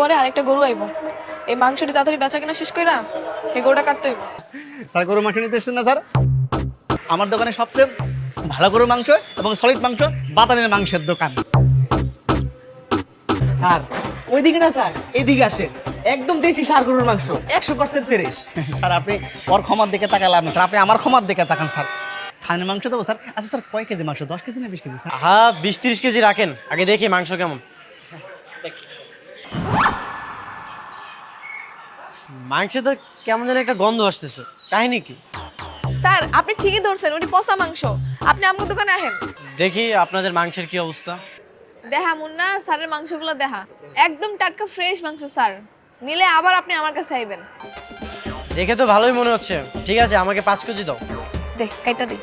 পরে আরেকটা গরু আইব। এই মাংসটি তাড়াতাড়ি বেচা কিনা শেষ কইরা এই গরুটা কাটতে হইব। স্যার গরুর মাংস নিতে এসেছেন না স্যার? আমার দোকানে সবচেয়ে ভালো গরুর মাংস এবং সলিড মাংস বাতানের মাংসের দোকান। স্যার ওইদিকে না স্যার, এইদিকে আসেন। একদম দেশি ষাঁড় গরুর মাংস, 100% ফ্রেশ। স্যার আপনি ওর ক্ষমার দিকে তাকালাম স্যার, আপনি আমার ক্ষমার দিকে তাকান স্যার। থানের মাংস দেবো স্যার? আচ্ছা স্যার কয় কেজি মাংস, 10 কেজি না 20 কেজি স্যার? হ্যাঁ 20-30 কেজি রাখেন, আগে দেখি মাংস কেমন। মাংসে তো কেমন যেন একটা গন্ধ আসতেছে, কাহিনী কি? স্যার আপনি ঠিকই ধরছেন, ওটি পচা মাংস। আপনি আমার দোকানে আহেন, দেখি আপনাদের মাংসের কি অবস্থা। দেখা মুন্না স্যারের মাংসগুলো দেখা, একদম টাটকা ফ্রেশ মাংস স্যার। নিলে আবার আপনি আমার কাছে আইবেন। দেখে তো ভালোই মনে হচ্ছে। ঠিক আছে, আমাকে 5 কেজি দাও। দে কাইটা দে।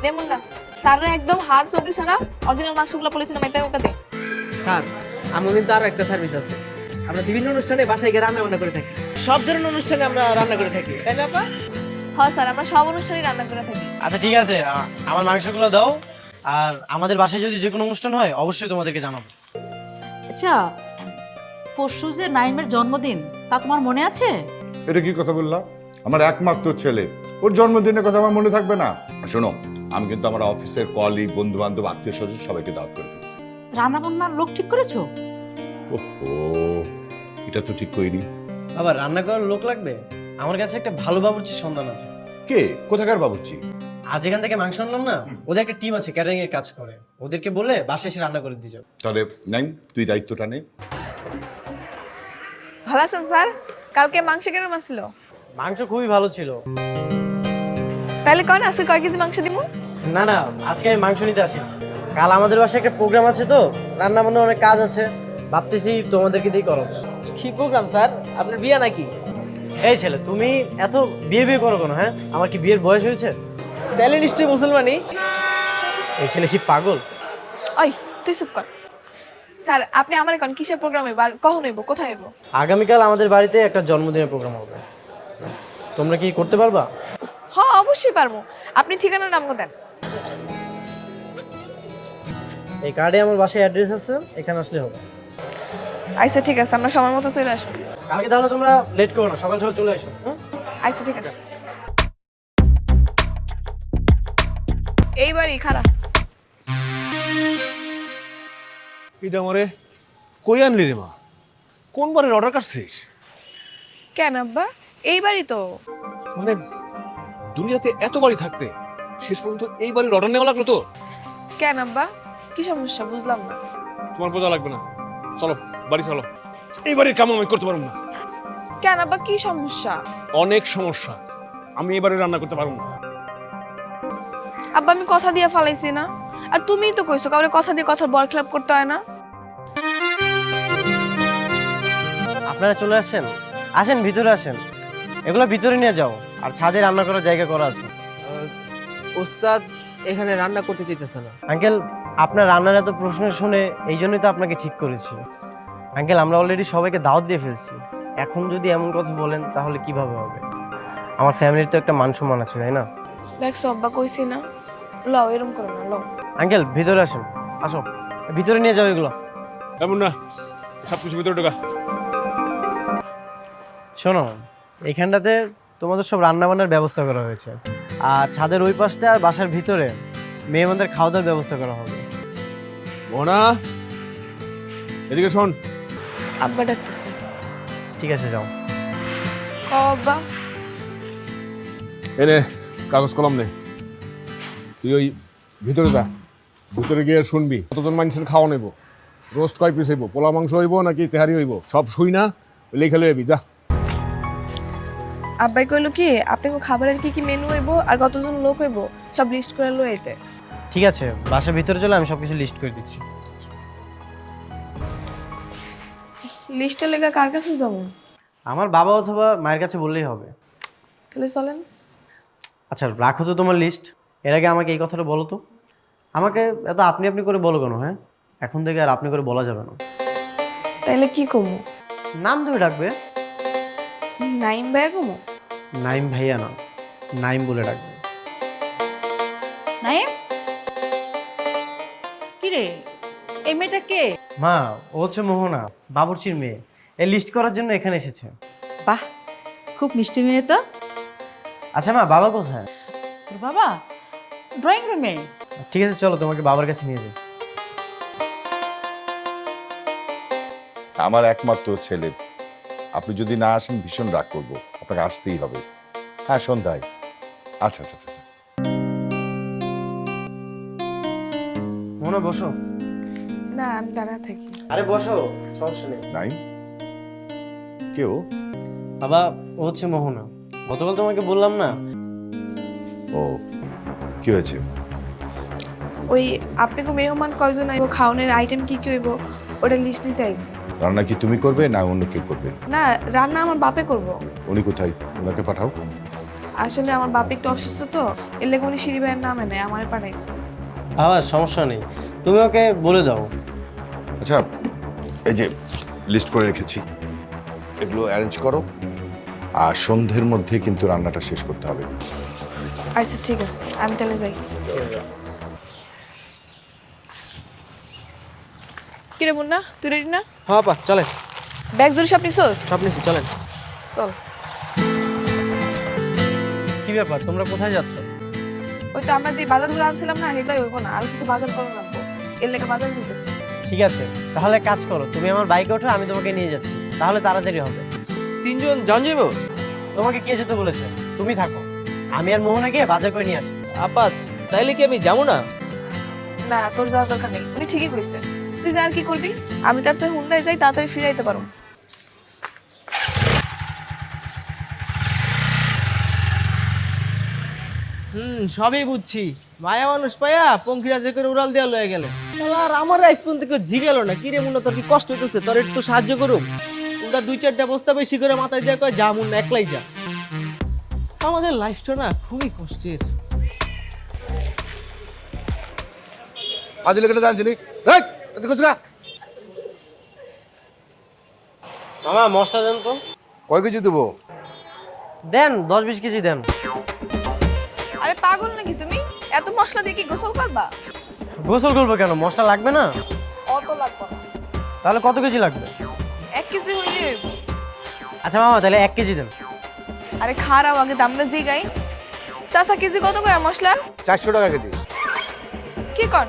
দে মুন্না, স্যারের একদম হাড় চর্বি ছাড়া অরিজিনাল মাংসগুলো পলিথিনে মাইপা মাইপা দে। স্যার আমার কিন্তু আরো একটা সার্ভিস আছে। আমরা বিভিন্ন অনুষ্ঠানে বাসায় গিয়ে রান্না বান্না করে থাকি। সব ধরনের অনুষ্ঠানে আমরা রান্না করে থাকি, তাই না আপা? হ্যাঁ স্যার, আমরা সব অনুষ্ঠানেই রান্না করে থাকি। আচ্ছা ঠিক আছে, আমার মাংসগুলো দাও। আর আমাদের বাসায় যদি যে কোনো অনুষ্ঠান হয় অবশ্যই তোমাদেরকে জানাবো। আচ্ছা, পরশু যে নাইমের জন্মদিন, তা তোমার মনে আছে? এটা কি কথা বললাম? আমার একমাত্র ছেলে, ওর জন্মদিনের কথা আমার মনে থাকবে না? শোনো, আমি কিন্তু আমার অফিসের কলিগ, বন্ধু বান্ধব, আত্মীয় স্বজন সবাইকে দাওয়াত করে দিচ্ছি। রান্না বান্নার লোক ঠিক করেছো? ওহো, এটা তো ঠিক করিনি। আবার রান্না করার লোক লাগবে? আমার কাছে একটা ভালো বাবুর্চির সন্ধান আছে। কে? কোথাকার বাবুর্চি? আজ এখান থেকে মাংস আনলাম না, ওদের একটা টিম আছে ক্যাটারিং এর কাজ করে, ওদেরকে বলে বাসায় এসে রান্না করে দিয়ে যাও। তাহলে নাই, তুই দায়িত্বটা নে। ভালো আছেন স্যার? কালকে মাংস কেমন ছিল? মাংস খুবই ভালো ছিল। তাহলে কোন আজকে কয় কেজি মাংস দিমু? না না, আজকে আমি মাংস নিতে আসি না। কাল আমাদের বাসায় একটা প্রোগ্রাম আছে, তো রান্না বান্না অনেক কাজ আছে, ভাবতেছি তোমাদেরকে দিয়ে করো। কি প্রোগ্রাম স্যার? আপনার বিয়ে নাকি? এই ছেলে, তুমি এত বিয়ে বিয়ে করো কেন? হ্যাঁ, আমার কি বিয়ের বয়স হয়েছে? তাহলে নিশ্চয়ই মুসলমানই। এই ছেলে কি পাগল? ওই তুই চুপ কর। স্যার আপনি আমার কোন কিসের প্রোগ্রাম হইব আর কখন হইব, কোথায় হইব? আগামীকাল আমাদের বাড়িতে একটা জন্মদিনের প্রোগ্রাম হবে, তোমরা কি করতে পারবা? হ্যাঁ অবশ্যই পারবো। আপনি ঠিকানার নাম দেন। এই কার্ডে আমার বাসায় অ্যাড্রেস আছে, এখানে আসলে হবে। আচ্ছা ঠিক আছে, আমরা সময় মতো চলে আসবো। কালকে তাহলে তোমরা লেট করো না, সকাল সকাল চলে এসো। হ্যাঁ আচ্ছা ঠিক আছে। এইবারই খারাপ। এটা আমারে কই আনলি রে মা? কোন বারের অর্ডার কাটছিস? কেন আব্বা? এইবারই তো। মানে দুনিয়াতে এত বাড়ি থাকতে শেষ পর্যন্ত এই বাড়ির অর্ডার নেওয়া লাগলো তো? কেন আব্বা, কি সমস্যা বুঝলাম না। তোমার বোঝা লাগবে না, চলো বাড়ি চলো। এই বাড়ির কাম আমি করতে পারবো না। কেন আব্বা, কি সমস্যা? অনেক সমস্যা, আমি এবারে রান্না করতে পারবো না। আব্বা আমি কথা দিয়ে ফালাইছি না, আর তুমিই তো কইছো কাউরে কথা দিয়ে কথার বরখেলাপ করতে হয় না। আপনারা চলে আসেন, আসেন ভিতরে আসেন, এগুলো ভিতরে নিয়ে যাও। আর ছাদে রান্না করার জায়গা করা আছে। ওস্তাদ এখানে রান্না করতে চাইতেছে না। আঙ্কেল, আপনার রান্নার এত প্রশ্ন শুনে এই জন্যই তো আপনাকে ঠিক করেছি। আঙ্কেল, আমরা অলরেডি সবাইকে দাওয়াত দিয়ে ফেলছি, এখন যদি এমন কথা বলেন তাহলে কিভাবে হবে? আমার ফ্যামিলির তো একটা মান সম্মান আছে, তাই না? দেখছো আব্বা, কইছি না, লও এরকম করো না, লও। আঙ্কেল ভিতরে আসেন, আসো, ভিতরে নিয়ে যাও এগুলো। এমন না, সবকিছু ভিতরে ঢোকা। শোনো, এইখানটাতে তোমাদের সব রান্না বান্নার ব্যবস্থা করা হয়েছে, আর ছাদের ওই পাশটা আর বাসার ভিতরে মেহমানদের খাওয়া দাওয়ার ব্যবস্থা করা হবে। মোনা, এদিকে শোন। আব্বা ডাকতেছে। ঠিক আছে, যাও। আব্বা এনে কাগজ কলম নে, তুই ওই ভিতরে যা, ভিতরে গিয়ে শুনবি কতজন মানুষের খাওয়া নেব, রোস্ট কয় পিস হইব, পোলা মাংস হইব নাকি তেহারি হইব, সব শুই না লেখা লইবি, যা। আব্বাই কইলো কি আপনি খাবারের কি কি মেনু হইব আর কতজন লোক হইব সব লিস্ট করে লই আইতে। ঠিক আছে, বাসার ভিতরে চলে, আমি সবকিছু লিস্ট করে দিচ্ছি। লিস্টে লেখা কার কাছে যাবো? আমার বাবা অথবা মায়ের কাছে বললেই হবে। তাহলে চলেন। আচ্ছা রাখো তো তোমার লিস্ট, এর আগে আমাকে এই কথাটা বলো তো। আমাকে এত আপনি আপনি করে বলো কেন? হ্যাঁ, এখন থেকে আর আপনি করে বলা যাবে না। তাইলে কি কমু? নাম ধরে ডাকবে। নাইম ভাইয়া কমু? নাইম ভাইয়া না, নাইম বলে ডাকবে। নাইম, কি রে এই মেয়েটা কে? মা, ও হচ্ছে মোহনা, বাবুর্চির মেয়ে। এই লিস্ট করার জন্য এখানে এসেছে। বাহ, খুব মিষ্টি মেয়ে তো। আচ্ছা মা, বাবা কোথায়? তোর বাবা ড্রয়িং রুমে। ঠিক আছে, চলো তোমাকে বাবার কাছে নিয়ে যাই। আমার একমাত্র ছেলে, আপনি যদি না আসেন ভীষণ রাগ করবো, আপনাকে আসতেই হবে। হ্যাঁ, সন্ধ্যায়। আচ্ছা আচ্ছা আচ্ছা। মোহনা বসো। না আমি দাঁড়া থাকি। আরে বসো, সমস্যা নেই। নাই কেউ? বাবা, ও হচ্ছে মোহনা। গতকাল তোমাকে বললাম না? ও, কি হয়েছে? ওই আপনাকে মেহমান কয়জন আইব, খাওয়ানোর আইটেম কি কি হইব ওটা লিস্ট নিতে আইছি। রান্না কি তুমি করবে না অন্য কেউ করবে? না, রান্না আমার বাপে করব। উনি কোথায়? ওনাকে পাঠাও। আসলে আমার বাপ একটু অসুস্থ তো, এর লেগে উনি সিঁড়ি ভাইয়ের নামে নেয়, আমারে পাঠাইছে। বাবা সমস্যা নেই, তুমি ওকে বলে দাও। আচ্ছা, এই যে লিস্ট করে রেখেছি, এগুলো অ্যারেঞ্জ করো, আর সন্ধ্যের মধ্যে কিন্তু রান্নাটা শেষ করতে হবে। আচ্ছা ঠিক আছে, আমি তাহলে যাই। কিরে মুন্না, তুই রেডি না? হ্যাঁ আপা, চলেন। ব্যাগ জোরে সব নিছোস? সব নিচ্ছি, চলেন। চল। কি ব্যাপার, তোমরা কোথায় যাচ্ছ? ওই তো আমরা যে বাজারগুলো আনছিলাম না, সেগুলাই হইব না, আর কিছু বাজার করা লাগবো, এর লেগে বাজার দিতেছি। ঠিক আছে, তাহলে কাজ করো, তুমি আমার বাইকে ওঠো, আমি তোমাকে নিয়ে যাচ্ছি, তাহলে তাড়াতাড়ি হবে। তিনজন যান যাইব? তোমাকে কে যেতে বলেছে? তুমি থাকো, আমি আর মোহনা গিয়ে বাজার করে নিয়ে আসি। আপা, তাইলে কি আমি যাবো না? না, তোর যাওয়ার দরকার নেই, উনি ঠিকই কইছে। তুই যা, আর কি করবি? আমি তার সাথে হুন্ডায় যাই, তাড়াতাড়ি ফিরে আইতে পারো। সবই বুঝছি। মায়া মানুষ পায়া পঙ্কিরা যে করে উড়াল দেওয়া লয়ে গেলে। আর আমার আইসপন থেকে জিগেল না, কি রে মুন্না, তোর কি কষ্ট হইতেছে? তোর একটু সাহায্য করুম। ওটা 2-4টা বস্তা বেশি করে মাথায় দিয়ে কয় যা মুন্না, একলাই যা। আমাদের লাইফটা না খুবই কষ্টের। আজ লেগে জানছিনি মামা, মশলা দেন তো। কয় কেজি দেবো? দেন 10-20 কেজি দেন। আরে পাগল নাকি তুমি? এত মশলা দিয়ে কি গোসল করবা? গোসল করবো কেন, মশলা লাগবে না? অত লাগবে না, তাহলে কত কেজি লাগবে? 1 কেজি হইলে হইব। আচ্ছা মামা, তাহলে 1 কেজি দেন। আরে খারাপ, আগে দামটা জিগাই। চাচা কেজি কত করে মশলা? 400 টাকা কেজি। কি কন?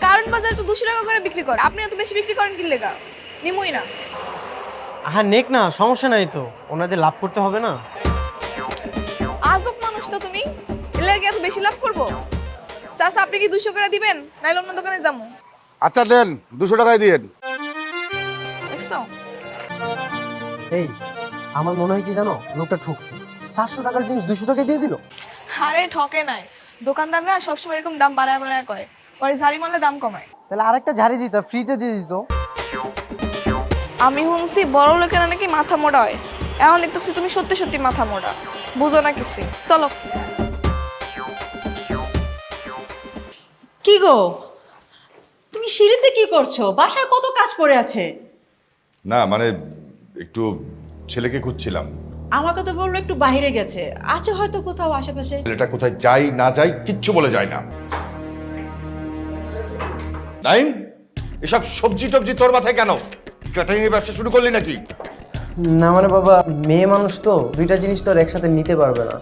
কারণ বাজারে তো 200 টাকা করে বিক্রি করে, আপনি এত বেশি বিক্রি করেন কি লেগা? নিমুই না। হ্যাঁ নেক না, সমস্যা নাই তো, ওনাদের লাভ করতে হবে না? আজব মানুষ তো তুমি, এর লেগে এত বেশি লাভ করবো? চাচা আপনি কি 200 করে দিবেন, নাইলে অন্য দোকানে যাবো? আচ্ছা দেন, 200 টাকায় দিয়েন। দেখছো? এই, আমার মনে হয় কি জানো, লোকটা ঠকছে। 400 টাকার জিনিস 200 টাকা দিয়ে দিল। আরে ঠকে নাই, দোকানদাররা সবসময় এরকম দাম বাড়ায় বাড়ায় কয়, পরে ঝাড়ি মারলে দাম কমায়। তাহলে আরেকটা ঝাড়ি দিত, ফ্রিতে দিয়ে দিত। আমি শুনছি বড় লোকেরা নাকি মাথা মোটা হয়, এখন দেখতেছি তুমি সত্যি সত্যি মাথা মোটা, বুঝো না কিছুই। চলো। কি গো, তুমি সিঁড়িতে কি করছো? বাসায় কত কাজ পড়ে আছে। না মানে একটু ছেলেকে খুঁজছিলাম। আমাকে তো বললো একটু বাইরে গেছে, আছে হয়তো কোথাও আশেপাশে। ছেলেটা কোথায় যাই না যাই কিচ্ছু বলে যায় না। নাইম, এসব সবজি টবজি তোর মাথায় কেন? ক্যাটারিং এর ব্যবসা শুরু করলি নাকি? না মানে বাবা, মেয়ে মানুষ তো, দুইটা জিনিস তো আর একসাথে নিতে পারবে না,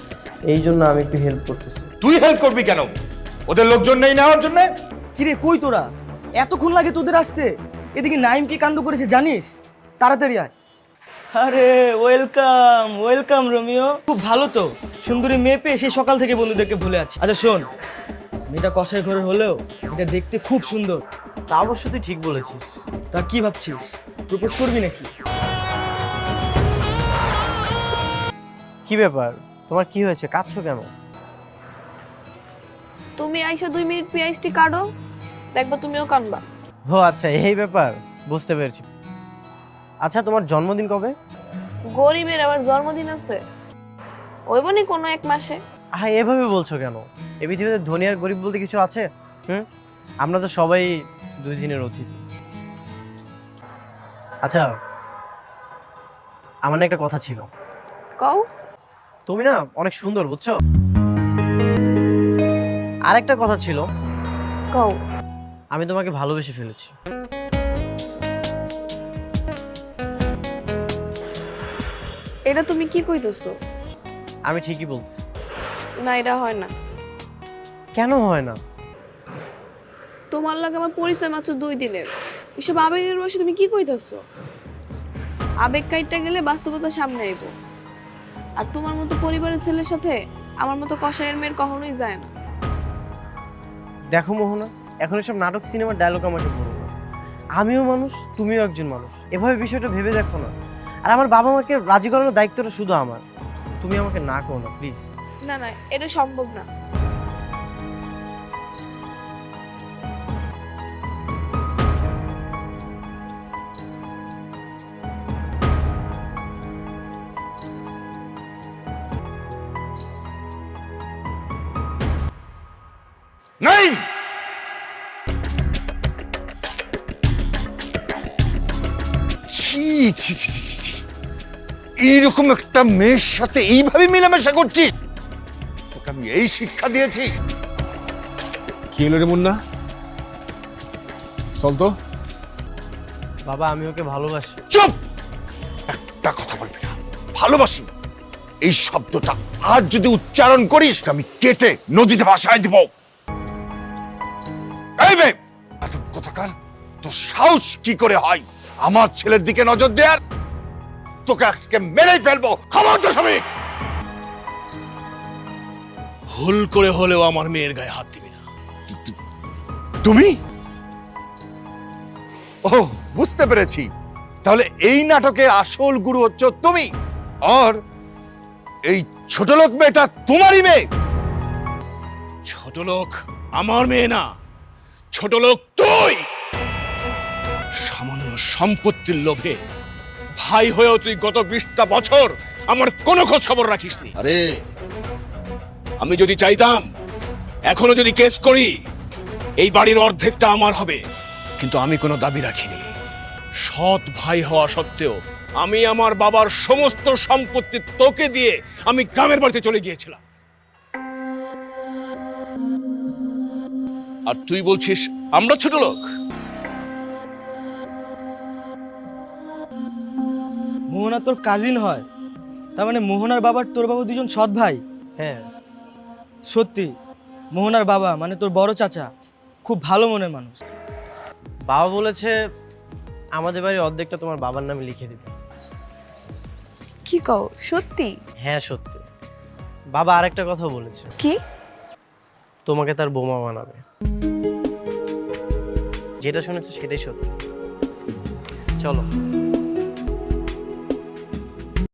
এই জন্য আমি একটু হেল্প করতেছি। তুই হেল্প করবি কেন? ওদের লোকজন নেই নেওয়ার জন্য? কিরে কই তোরা? এতক্ষণ লাগে তোদের আসতে? এদিকে নাইম কি কাণ্ড করেছে জানিস? তাড়াতাড়ি আয়। আরে ওয়েলকাম ওয়েলকাম রোমিও, খুব ভালো তো, সুন্দরী মেয়ে পেয়ে সেই সকাল থেকে বন্ধুদেরকে ভুলে আছি। আচ্ছা শোন, মেয়েটা কষাই ঘরের হলেও এটা দেখতে খুব সুন্দর। তা অবশ্য তুই ঠিক বলেছিস। তা কি ভাবছিস, প্রপোজ করবি নাকি? কি ব্যাপার, তোমার কি হয়েছে, কাঁদছো কেন? তুমি আইসা 2 মিনিট পেঁয়াজটি কাটো, দেখবা তুমিও কানবা। ও আচ্ছা, এই ব্যাপার, বুঝতে পেরেছি। আচ্ছা, তোমার জন্মদিন কবে? গরিবের আবার জন্মদিন আছে, ওইব নি কোনো এক মাসে। হ্যাঁ, এভাবে বলছো কেন? এই পৃথিবীতে ধনী আর গরিব বলতে কিছু আছে? আমরা তো সবাই 2 দিনের অতিথি। আচ্ছা, আমার না একটা কথা ছিল। কও। তুমি না অনেক সুন্দর, বুঝছো? আরেকটা কথা ছিল। কও। আমি তোমাকে ভালোবেসে ফেলেছি। এটা তুমি কি কইতেছো? আমি ঠিকই বলছি। না, এটা হয় না। কেন হয় না? তোমার লাগে আমার পরিচয় মাত্র 2 দিনের, এসব আবেগের বসে তুমি কি কইতেছো? আবেগ কাইটটা গেলে বাস্তবতা সামনে আইব। আর তোমার মতো পরিবারের ছেলের সাথে আমার মতো কসাইয়ের মেয়ের কখনোই যায় না। দেখো মোহনা, এখন এসব নাটক সিনেমার ডায়লগ আমাকে বলো না। আমিও মানুষ, তুমিও একজন মানুষ, এভাবে বিষয়টা ভেবে দেখো না। আর আমার বাবা মাকে রাজি করানোর দায়িত্বটা শুধু আমার। তুমি আমাকে না করো না প্লিজ। না না, এটা সম্ভব না। নাইম, ছি ছি ছি ছি ছি, এইরকম একটা মেয়ের সাথে এইভাবে মেলামেশা করছিস? তোকে আমি এই শিক্ষা দিয়েছি? কি হলো রে মুন্না? চল তো। বাবা, আমি ওকে ভালোবাসি। চুপ! একটা কথা বলবি না। ভালোবাসি এই শব্দটা আর যদি উচ্চারণ করিস আমি কেটে নদীতে ভাসায় দিব। এই মেয়ে, এত কথাকার তোর সাহস কি করে হয় আমার ছেলের দিকে নজর দেয়ার? তোকে আজকে মেরেই ফেলবো। খবর তো সবই। ভুল করে হলেও আমার মেয়ের গায়ে হাত দিবি না। তুমি? ও, বুঝতে পেরেছি। তাহলে এই নাটকের আসল গুরু হচ্ছে তুমি, আর এই ছোট লোক মেয়েটা তোমারই মেয়ে। ছোট লোক আমার মেয়ে না, ছোট লোক তুই। সামান্য সম্পত্তির লোভে ভাই হয়েও তুই গত 20টা বছর আমার কোনো খোঁজ খবর রাখিসনি। আরে আমি যদি চাইতাম, এখনো যদি কেস করি, এই বাড়ির অর্ধেকটা আমার হবে, কিন্তু আমি কোনো দাবি রাখিনি। সৎ ভাই হওয়া সত্ত্বেও আমি আমার বাবার সমস্ত সম্পত্তি তোকে দিয়ে আমি গ্রামের বাড়িতে চলে গিয়েছিলাম। আর তুই বলছিস আমরা ছোট লোক? মোহনা তোর কাজিন হয়, তার মানে মোহনার বাবার তোর বাবা দুজন সৎ ভাই? হ্যাঁ, সত্যি, মোহনার বাবা মানে তোর বড় চাচা খুব ভালো মনের মানুষ। বাবা বলেছে আমাদের বাড়ির অর্ধেকটা তোমার বাবার নামে লিখে দিতে। কি কও, সত্যি? হ্যাঁ সত্যি। বাবা আরেকটা কথা বলেছে, কি? তোমাকে তার বোমা বানাবে। যেটা শুনেছে সেটাই সত্যি। চলো।